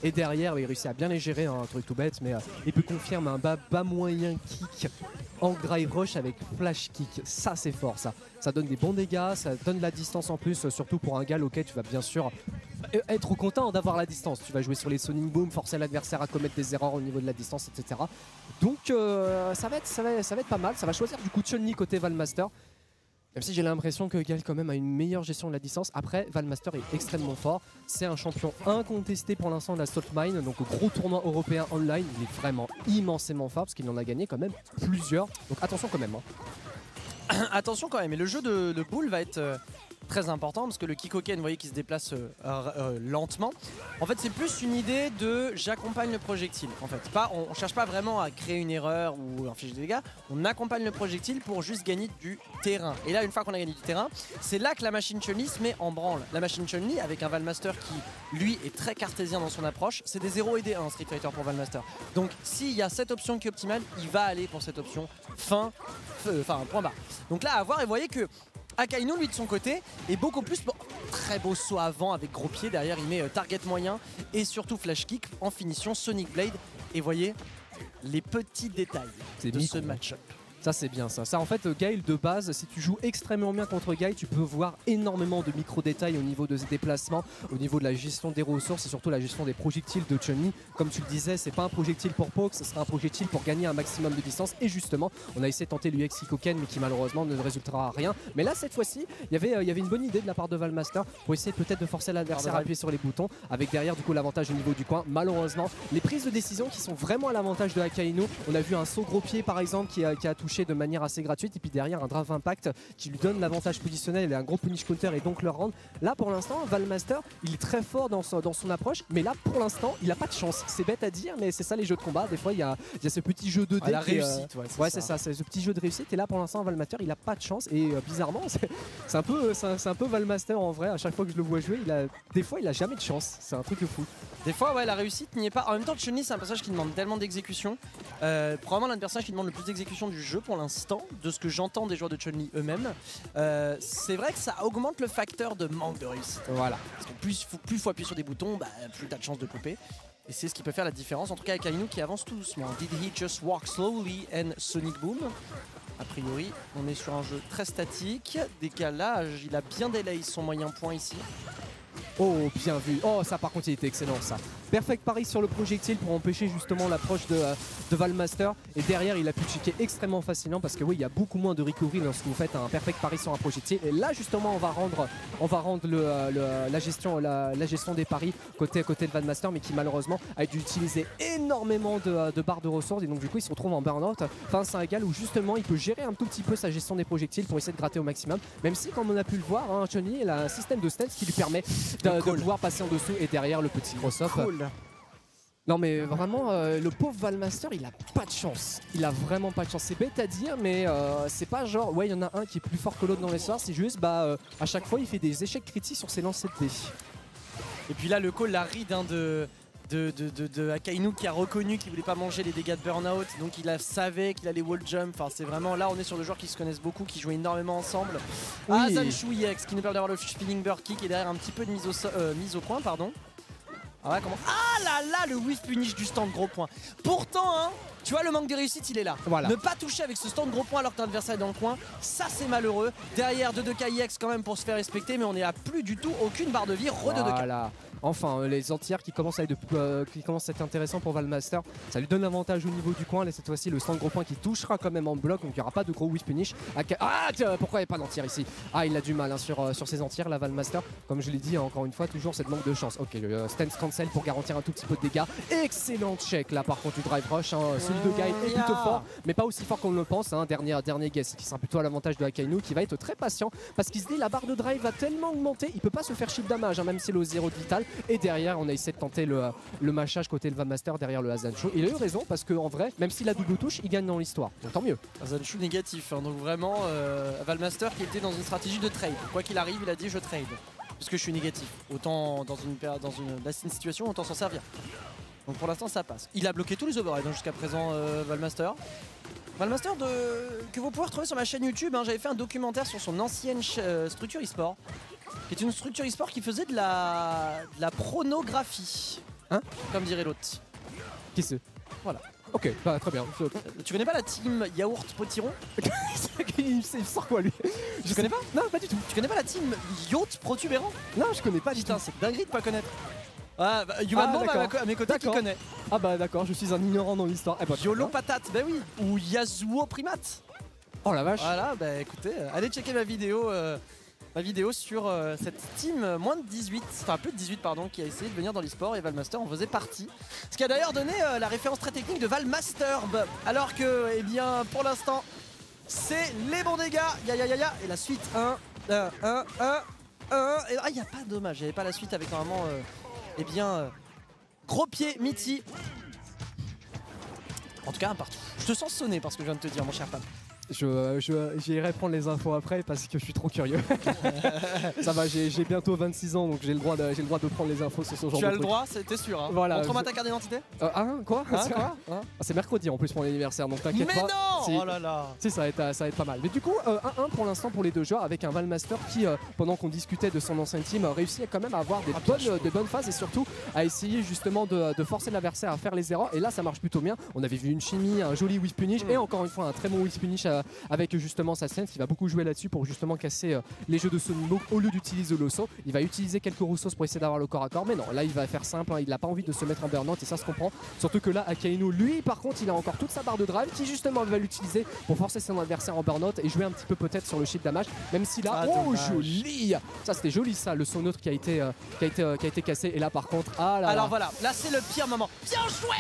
Et derrière, il réussit à bien les gérer, hein, un truc tout bête, mais il peut confirmer un bas moyen kick en drive rush avec flash kick. Ça c'est fort ça. Ça donne des bons dégâts, ça donne de la distance en plus, surtout pour un gars auquel tu vas bien sûr être content d'avoir la distance. Tu vas jouer sur les Sonic Boom, forcer l'adversaire à commettre des erreurs au niveau de la distance, etc. Donc ça va être pas mal. Ça va choisir du coup Chun-Li côté Valmaster. Même si j'ai l'impression que Gaël quand même a une meilleure gestion de la distance. Après, Valmaster est extrêmement fort. C'est un champion incontesté pour l'instant de la Salt Mine. Donc au gros tournoi européen online, il est vraiment immensément fort parce qu'il en a gagné quand même plusieurs. Donc attention quand même. Hein. Attention quand même. Et le jeu de boule va être très important parce que le Kikoken, vous voyez, qui se déplace lentement. En fait, c'est plus une idée de j'accompagne le projectile. En fait, on cherche pas vraiment à créer une erreur ou infliger des dégâts. On accompagne le projectile pour juste gagner du terrain. Et là, une fois qu'on a gagné du terrain, c'est là que la machine Chun-Li se met en branle. La machine Chun-Li avec un Valmaster qui, lui, est très cartésien dans son approche. C'est des 0 et des 1 Street Fighter pour Valmaster. Donc, s'il y a cette option qui est optimale, il va aller pour cette option point barre. Donc là, à voir, et vous voyez que Akainu, lui de son côté, est beaucoup plus très beau saut avant avec gros pied. Derrière, il met target moyen et surtout flash kick en finition Sonic Blade. Et voyez les petits détails de ce match-up. Ça c'est bien ça. Ça en fait Gaël de base, si tu joues extrêmement bien contre Gaël, tu peux voir énormément de micro-détails au niveau de ses déplacements, au niveau de la gestion des ressources et surtout la gestion des projectiles de Chun-Li. Comme tu le disais, c'est pas un projectile pour poke, ce sera un projectile pour gagner un maximum de distance. Et justement, on a essayé de tenter l'UX Kikoken mais qui malheureusement ne résultera à rien. Mais là cette fois-ci, il y avait une bonne idée de la part de Valmaster pour essayer peut-être de forcer l'adversaire à appuyer sur les boutons avec derrière du coup l'avantage au niveau du coin. Malheureusement, les prises de décision qui sont vraiment à l'avantage de Akainu. On a vu un saut gros pied par exemple qui a touché de manière assez gratuite et puis derrière un Drive Impact qui lui donne l'avantage positionnel et un gros punish counter et donc le round. Là pour l'instant Valmaster il est très fort dans son approche mais là pour l'instant il a pas de chance. C'est bête à dire mais c'est ça les jeux de combat. Des fois il y a ce petit jeu de dé la réussite. Ouais c'est ça, c'est ce petit jeu de réussite et là pour l'instant Valmaster il a pas de chance et bizarrement c'est un peu Valmaster en vrai. À chaque fois que je le vois jouer des fois il a jamais de chance. C'est un truc de fou. Des fois ouais la réussite n'y est pas. En même temps Chun-Li c'est un personnage qui demande tellement d'exécution. Probablement l'un des personnages qui demande le plus d'exécution du jeu pour l'instant, de ce que j'entends des joueurs de Chun-Li eux-mêmes. C'est vrai que ça augmente le facteur de manque de réussite. Voilà. Parce que plus il faut appuyer sur des boutons, plus tu as de chances de couper. Et c'est ce qui peut faire la différence. En tout cas avec Akainu qui avance tout doucement. Did he just walk slowly and Sonic Boom? A priori, on est sur un jeu très statique. Décalage, il a bien délai son moyen point ici. Oh, bien vu. Oh, ça par contre il était excellent ça. Perfect pari sur le projectile pour empêcher justement l'approche de Valmaster. Et derrière il a pu checker extrêmement facilement parce que oui, il y a beaucoup moins de recovery lorsque vous faites un perfect pari sur un projectile. Et là justement on va rendre la gestion des paris côté de Valmaster, mais qui malheureusement a dû utiliser énormément de barres de ressources. Et donc du coup il se retrouve en burn-out face à un égal où justement il peut gérer un tout petit peu sa gestion des projectiles pour essayer de gratter au maximum. Même si comme on a pu le voir, hein, Chun-Li il a un système de stealth qui lui permet de pouvoir passer en dessous et derrière le petit cross-up. Cool. Non mais vraiment le pauvre Valmaster il a pas de chance. Il a vraiment pas de chance. C'est bête à dire mais c'est pas genre ouais il y en a un qui est plus fort que l'autre dans les sorts. C'est juste à chaque fois il fait des échecs critiques sur ses lancers de dés. Et puis là le call la ride hein, de Akainu qui a reconnu qu'il voulait pas manger les dégâts de burnout, donc il savait qu'il allait wall jump. Enfin c'est vraiment là on est sur des joueurs qui se connaissent beaucoup, qui jouent énormément ensemble. Oui. Zanshu EX qui nous permet d'avoir le spinning bird kick et derrière un petit peu de mise au point pardon. Ah ouais, comment... Ah là là, le whiff punish du stand gros point. Pourtant, hein, tu vois, le manque de réussite, il est là. Voilà. Ne pas toucher avec ce stand gros point alors que ton adversaire est dans le coin, ça c'est malheureux. Derrière 2-2KIX quand même pour se faire respecter, mais on est à plus du tout aucune barre de vie. Voilà. Enfin, les anti-airs qui commencent à être intéressants pour Valmaster. Ça lui donne l'avantage au niveau du coin. Là, cette fois-ci, le stand gros point qui touchera quand même en bloc. Donc, il n'y aura pas de gros whiff punish. Ah, tiens, pourquoi il n'y a pas d'anti-air ici? Ah, il a du mal hein, sur ses anti-airs, la Valmaster. Comme je l'ai dit, encore une fois, toujours cette manque de chance. Ok, le stance cancel pour garantir un tout petit peu de dégâts. Excellent check là, par contre, du drive rush. Hein. Celui de Guy est plutôt fort, mais pas aussi fort qu'on le pense. Hein. Dernier guess qui sera plutôt à l'avantage de Akainu qui va être très patient parce qu'il se dit la barre de drive va tellement augmenter, il peut pas se faire shield damage, hein, même si le 0 de vital. Et derrière, on a essayé de tenter le mâchage côté de Valmaster derrière le Hazanshu. Il a eu raison parce qu'en vrai, même s'il a double touche, il gagne dans l'histoire. Donc tant mieux. Hazanshu négatif, hein, donc vraiment Valmaster qui était dans une stratégie de trade. Quoi qu'il arrive, il a dit je trade. Puisque je suis négatif. Autant dans une situation, autant s'en servir. Donc pour l'instant ça passe. Il a bloqué tous les overrides hein, jusqu'à présent Valmaster. Valmaster que vous pouvez retrouver sur ma chaîne YouTube. Hein, j'avais fait un documentaire sur son ancienne structure e-sport. Qui est une structure e-sport qui faisait de la pronographie. Hein? Comme dirait l'autre. Qui c'est? Voilà. Ok, bah très bien. Tu connais pas la team Yaourt Potiron? Il sort quoi lui? Je connais pas? Non, pas du tout. Tu connais pas la team Yacht Protubérant? Non, je connais pas du tout. Putain, c'est dinguerie de pas connaître. Ah, bah, Humanman à mes côtés qui connaît. Ah bah d'accord, je suis un ignorant dans l'histoire. Eh bah, Yolo Patate, bah oui. Ou Yasuo Primate. Oh la vache. Voilà, bah écoutez, allez checker ma vidéo sur cette team moins de 18, enfin plus de 18 pardon, qui a essayé de venir dans l'e-sport et Valmaster en faisait partie. Ce qui a d'ailleurs donné la référence très technique de Valmasterb. Alors que, eh bien, pour l'instant, c'est les bons dégâts. Ya. Et la suite 1. Et ah, il n'y a pas de dommage, il n'y avait pas la suite avec normalement, eh bien, gros pied, Mitty. En tout cas, un partout. Je te sens sonné parce que je viens de te dire, mon cher Pam. J'irai prendre les infos après parce que je suis trop curieux. Ça va, j'ai bientôt 26 ans donc j'ai le droit de prendre les infos sur ce genre de truc. Tu as le droit, c'était sûr. Hein. Voilà, montre-moi ta carte d'identité. Quoi, quoi c'est mercredi en plus pour l'anniversaire donc t'inquiète pas. Mais non si, oh là là. Si, ça va être pas mal. Mais du coup, 1-1 pour l'instant pour les deux joueurs avec un Valmaster qui, pendant qu'on discutait de son ancien team, réussit quand même à avoir des bonnes phases et surtout à essayer justement de forcer l'adversaire à faire les erreurs. Et là, ça marche plutôt bien. On avait vu une chimie, un joli whiff punish et encore une fois un très bon whiff punish avec justement sa scène qui va beaucoup jouer là-dessus pour justement casser les jeux de Sonimo au lieu d'utiliser l'osso. Il va utiliser quelques roussos pour essayer d'avoir le corps à corps, mais non, là il va faire simple, hein, il n'a pas envie de se mettre en burn-out et ça se comprend. Surtout que là, Akainu, lui, par contre, il a encore toute sa barre de drive qui justement va l'utiliser pour forcer son adversaire en burn-out et jouer un petit peu peut-être sur le shield damage, même si là, joli. Ça c'était joli ça, le son neutre qui a été cassé et là par contre, alors voilà, là c'est le pire moment. Bien joué!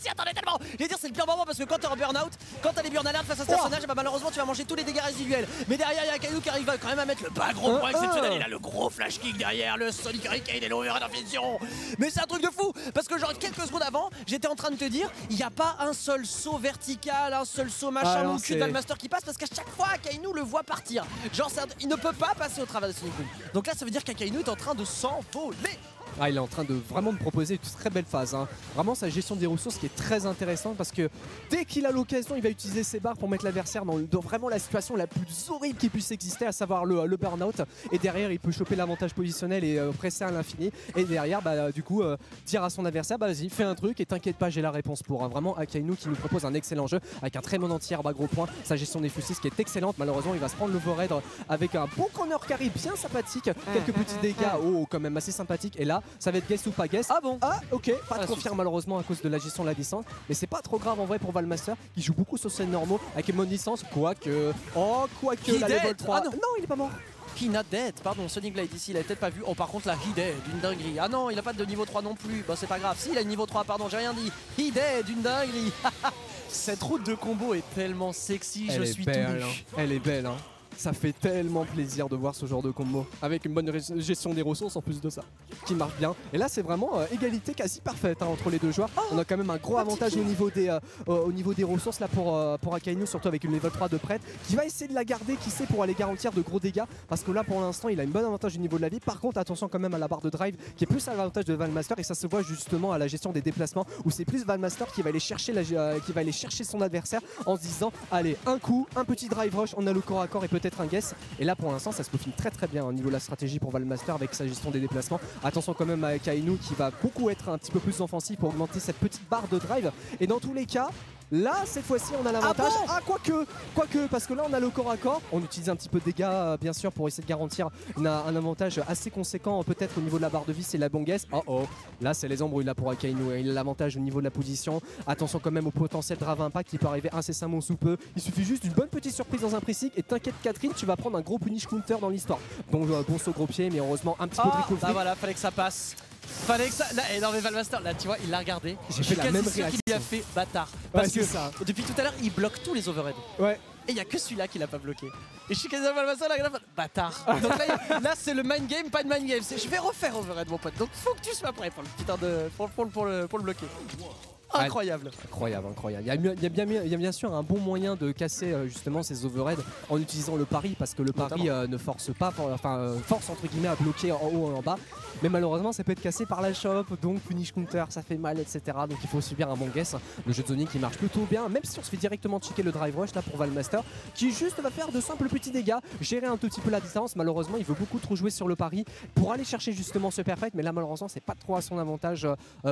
S'y attendait tellement. Je vais dire c'est le pire moment parce que quand t'es en burn-out, quand t'as les burn alert face à ce personnage, bah malheureusement tu vas manger tous les dégâts résiduels. Mais derrière il y a Akainu qui arrive quand même à mettre le bas gros point exceptionnel. Il a le gros flash kick derrière, le Sonic Hurricane et l'overhead en vision. Mais c'est un truc de fou parce que genre quelques secondes avant, j'étais en train de te dire, il n'y a pas un seul saut vertical, un seul saut machin mon cul de Valmaster qui passe parce qu'à chaque fois Akainu le voit partir. Genre il ne peut pas passer au travers de Sonic Boom. Donc là ça veut dire qu'Akainu est en train de s'envoler. Ah, il est en train de vraiment me proposer une très belle phase. Hein. Vraiment sa gestion des ressources qui est très intéressante parce que dès qu'il a l'occasion, il va utiliser ses barres pour mettre l'adversaire dans vraiment la situation la plus horrible qui puisse exister, à savoir le burn-out. Et derrière, il peut choper l'avantage positionnel et presser à l'infini. Et derrière, du coup, dire à son adversaire, vas-y, fais un truc et t'inquiète pas, j'ai la réponse pour. Hein. Vraiment, Akainu qui nous propose un excellent jeu avec un très bon entier, bas gros point. Sa gestion des fusis qui est excellente. Malheureusement, il va se prendre l'overhead avec un bon corner carry bien sympathique. Quelques petits dégâts, quand même assez sympathiques. Et là, ça va être guess ou pas guess. Ah bon? Ah ok, pas de confirme malheureusement à cause de la gestion de la distance. Mais c'est pas trop grave en vrai pour Valmaster qui joue beaucoup sur scène normaux avec une bonne distance. Quoique la level 3. Ah non. Non, il est pas mort. He not dead, pardon, Sonic Blade ici, il avait peut-être pas vu. Oh, par contre, là, he dead, d'une dinguerie. Ah non, il a pas de niveau 3 non plus. Bah, c'est pas grave. Si, il a le niveau 3, pardon, j'ai rien dit. He dead, d'une dinguerie. Cette route de combo est tellement sexy, je suis tout nu. Elle est belle, hein. Ça fait tellement plaisir de voir ce genre de combo avec une bonne gestion des ressources en plus de ça qui marche bien. Et là c'est vraiment égalité quasi parfaite hein, entre les deux joueurs. On a quand même un gros avantage au niveau des ressources là pour Akainu, surtout avec une level 3 de prêtre qui va essayer de la garder, qui sait, pour aller garantir de gros dégâts parce que là pour l'instant il a une bonne avantage au niveau de la vie. Par contre attention quand même à la barre de drive qui est plus à l'avantage de Valmaster et ça se voit justement à la gestion des déplacements où c'est plus Valmaster qui va aller chercher son adversaire en se disant allez, un coup, un petit drive rush, on a le corps à corps et peut-être un guess. Et là pour l'instant ça se peaufine très bien au niveau de la stratégie pour Valmaster avec sa gestion des déplacements. Attention quand même à Akainu qui va beaucoup être un petit peu plus offensif pour augmenter cette petite barre de drive. Et dans tous les cas, là cette fois-ci on a l'avantage. Quoique, parce que là on a le corps à corps. On utilise un petit peu de dégâts bien sûr pour essayer de garantir un avantage assez conséquent peut-être au niveau de la barre de vie, c'est la bonne guess. Là c'est les embrouilles là pour Akainu. Il a l'avantage au niveau de la position. Attention quand même au potentiel Drave Impact qui peut arriver incessamment sous peu. Il suffit juste d'une bonne petite surprise dans un pressing et t'inquiète Catherine, tu vas prendre un gros punish counter dans l'histoire. Donc bon saut gros pied mais heureusement un petit peu de recovery. Bah voilà, fallait que ça passe. Fallait que ça. Là, non mais Valmaster, là tu vois, il l'a regardé. J'ai fait la même réaction. Qu'il lui a fait bâtard. Parce que ça. Depuis tout à l'heure, il bloque tous les overheads. Ouais. Et il y a que celui-là qui l'a pas bloqué. Et je suis quasiment Valmaster, là, bâtard. Donc là c'est le mind game, pas de mind game. Je vais refaire overhead mon pote. Donc faut que tu sois prêt pour le putain de. pour le bloquer. Incroyable. Incroyable, incroyable. Il y a bien sûr un bon moyen de casser justement ces overheads en utilisant le pari, parce que le pari ne force pas, force entre guillemets à bloquer en haut et en bas. Mais malheureusement ça peut être cassé par la shop, donc punish counter, ça fait mal, etc. Donc il faut subir un bon guess. Le jeu de Sonic qui marche plutôt bien, même si on se fait directement checker le drive rush là pour Valmaster, qui juste va faire de simples petits dégâts, gérer un tout petit peu la distance. Malheureusement il veut beaucoup trop jouer sur le pari pour aller chercher justement ce perfect, mais là malheureusement c'est pas trop à son avantage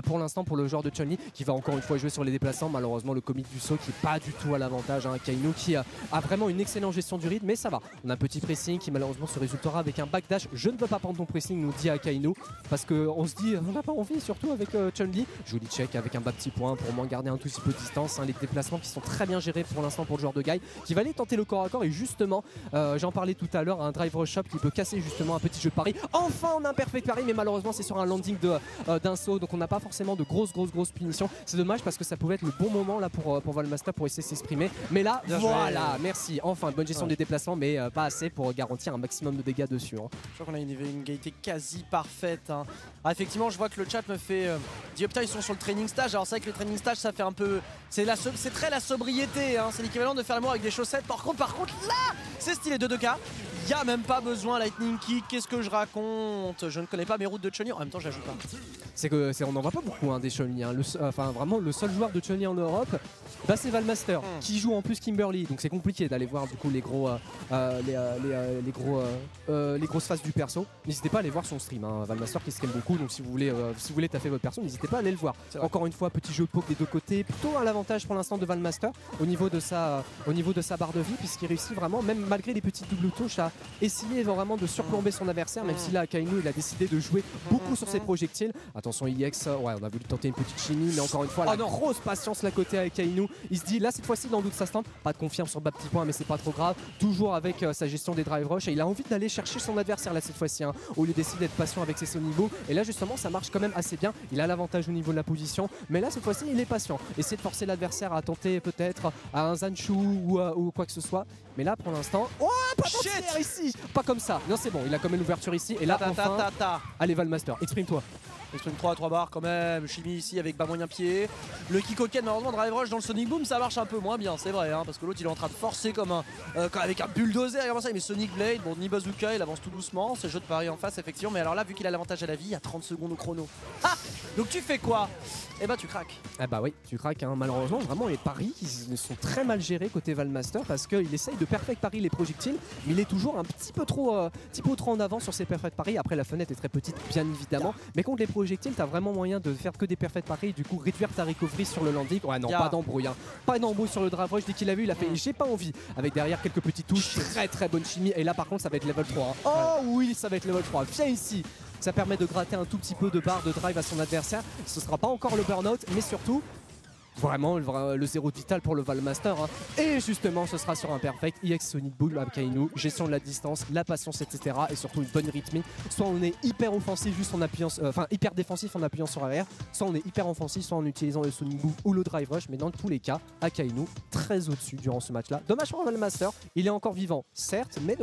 pour l'instant pour le joueur de Chun-Li, qui va encore une fois jouer sur les déplacements. Malheureusement le commit du saut qui est pas du tout à l'avantage, hein. Kainu qui a vraiment une excellente gestion du rythme, mais ça va. On a un petit pressing qui malheureusement se résultera avec un backdash. Je ne veux pas prendre ton pressing, nous dit Kainu, parce qu'on se dit on n'a pas envie, surtout avec Chun-Li. Joli check avec un bas petit point pour au moins garder un tout petit peu de distance, hein. Les déplacements qui sont très bien gérés pour l'instant pour le joueur de Guy, qui va aller tenter le corps à corps. Et justement j'en parlais tout à l'heure, un drive rush shop qui peut casser justement un petit jeu de pari. Enfin on a un perfect pari, mais malheureusement c'est sur un landing d'un saut, donc on n'a pas forcément de grosses punitions. C'est dommage parce que ça pouvait être le bon moment là pour Valmaster pour essayer de s'exprimer, mais là bien voilà joué. Merci, enfin bonne gestion des déplacements, mais pas assez pour garantir un maximum de dégâts dessus, hein. Je crois qu'on a une égalité quasi parfaite, hein. Ah, effectivement je vois que le chat me fait dit putain ils sont sur le training stage. Alors c'est vrai que le training stage ça fait un peu, c'est très la sobriété, hein. C'est l'équivalent de faire l'amour avec des chaussettes. Par contre là c'est stylé, 2-2K. Y a même pas besoin lightning kick, qu'est-ce que je raconte? Je ne connais pas mes routes de Chun-Li, en même temps j'ajoute pas. On n'en voit pas beaucoup, hein, des Chun-Li, hein. Enfin vraiment le seul joueur de Chun-Li en Europe, bah, c'est Valmaster qui joue en plus Kimberly, donc c'est compliqué d'aller voir du coup les grosses phases du perso. N'hésitez pas à aller voir son stream, hein. Valmaster qui stream beaucoup, donc si vous voulez taffer votre perso, n'hésitez pas à aller le voir. Encore une fois, petit jeu de poke des deux côtés, plutôt à l'avantage pour l'instant de Valmaster au niveau de sa barre de vie, puisqu'il réussit vraiment, même malgré les petites doubles touches, à essayer vraiment de surplomber son adversaire, même si là Kainu il a décidé de jouer beaucoup sur ses projectiles. Attention IX, ouais on a voulu tenter une petite chimie, mais encore une fois la grosse patience là côté avec Kainu. Il se dit là cette fois-ci dans le doute ça se tente, pas de confiance sur bas petit point, mais c'est pas trop grave, toujours avec sa gestion des drive rush, et il a envie d'aller chercher son adversaire là cette fois-ci, hein, au lieu d'essayer d'être patient avec ses Sonic Boom. Et là justement ça marche quand même assez bien, il a l'avantage au niveau de la position, mais là cette fois-ci il est patient, essayer de forcer l'adversaire à tenter peut-être à un Zanshu ou quoi que ce soit, mais là pour l'instant pas d'entière ici, pas comme ça, non c'est bon, il a quand même l'ouverture ici, et là enfin allez Valmaster, exprime-toi. Exprime 3 barres quand même, chimie ici avec bas moyen pied. Le Kikoken malheureusement drive rush dans le Sonic Boom ça marche un peu moins bien, c'est vrai, hein, parce que l'autre il est en train de forcer comme avec un bulldozer, comment ça, mais Sonic Blade, bon ni bazooka, il avance tout doucement, c'est jeu de pari en face effectivement, mais alors là vu qu'il a l'avantage à la vie, il y a 30 secondes au chrono. Ah, donc tu fais quoi? Eh bah tu craques. Ah bah oui, tu craques, hein. Malheureusement vraiment les paris ils sont très mal gérés côté Valmaster, parce qu'il essaye de perfect pari les projectiles, mais il est toujours un petit peu trop en avant sur ses perfect paris. Après la fenêtre est très petite bien évidemment, mais contre les projectiles t'as vraiment moyen de faire que des perfect paris et du coup réduire ta recovery sur le landing. Ouais non, pas d'embrouille, hein. Pas d'embrouille sur le drive rush. Dès qu'il a vu il a fait j'ai pas envie, avec derrière quelques petites touches, très bonne chimie, et là par contre ça va être level 3, hein. Oh oui ça va être level 3, viens ici. Ça permet de gratter un tout petit peu de barre de drive à son adversaire. Ce sera pas encore le burn-out, mais surtout vraiment le zéro de vital pour le Valmaster, hein. Et justement ce sera sur un perfect EX Sonic Boom à Kainu, gestion de la distance, la patience, etc. Et surtout une bonne rythmique. Soit on est hyper offensif juste en appuyant, hyper défensif en appuyant sur arrière, soit on est hyper offensif soit en utilisant le Sonic Boom ou le drive rush. Mais dans tous les cas, Akainu très au-dessus durant ce match là. Dommage pour Valmaster, il est encore vivant certes, mais